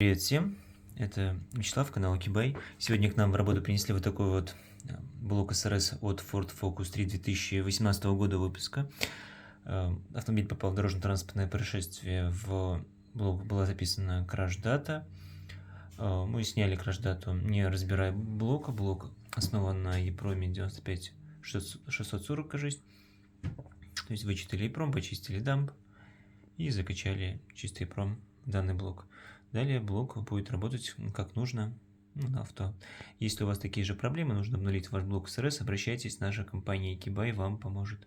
Привет всем, это Вячеслав, канал Окибай. Сегодня к нам в работу принесли вот такой вот блок СРС от Ford Focus 3 2018 года выпуска. Автомобиль попал в дорожно-транспортное происшествие, в блок была записана краш-дата. Мы сняли краш-дату, не разбирая блока. Блок основан на EEPROM 95640, кажется. То есть вычитали EEPROM, почистили дамп и закачали чистый EEPROM в данный блок. Далее блок будет работать как нужно на авто. Если у вас такие же проблемы, нужно обнулить ваш блок СРС, обращайтесь, наша компания Окибай вам поможет.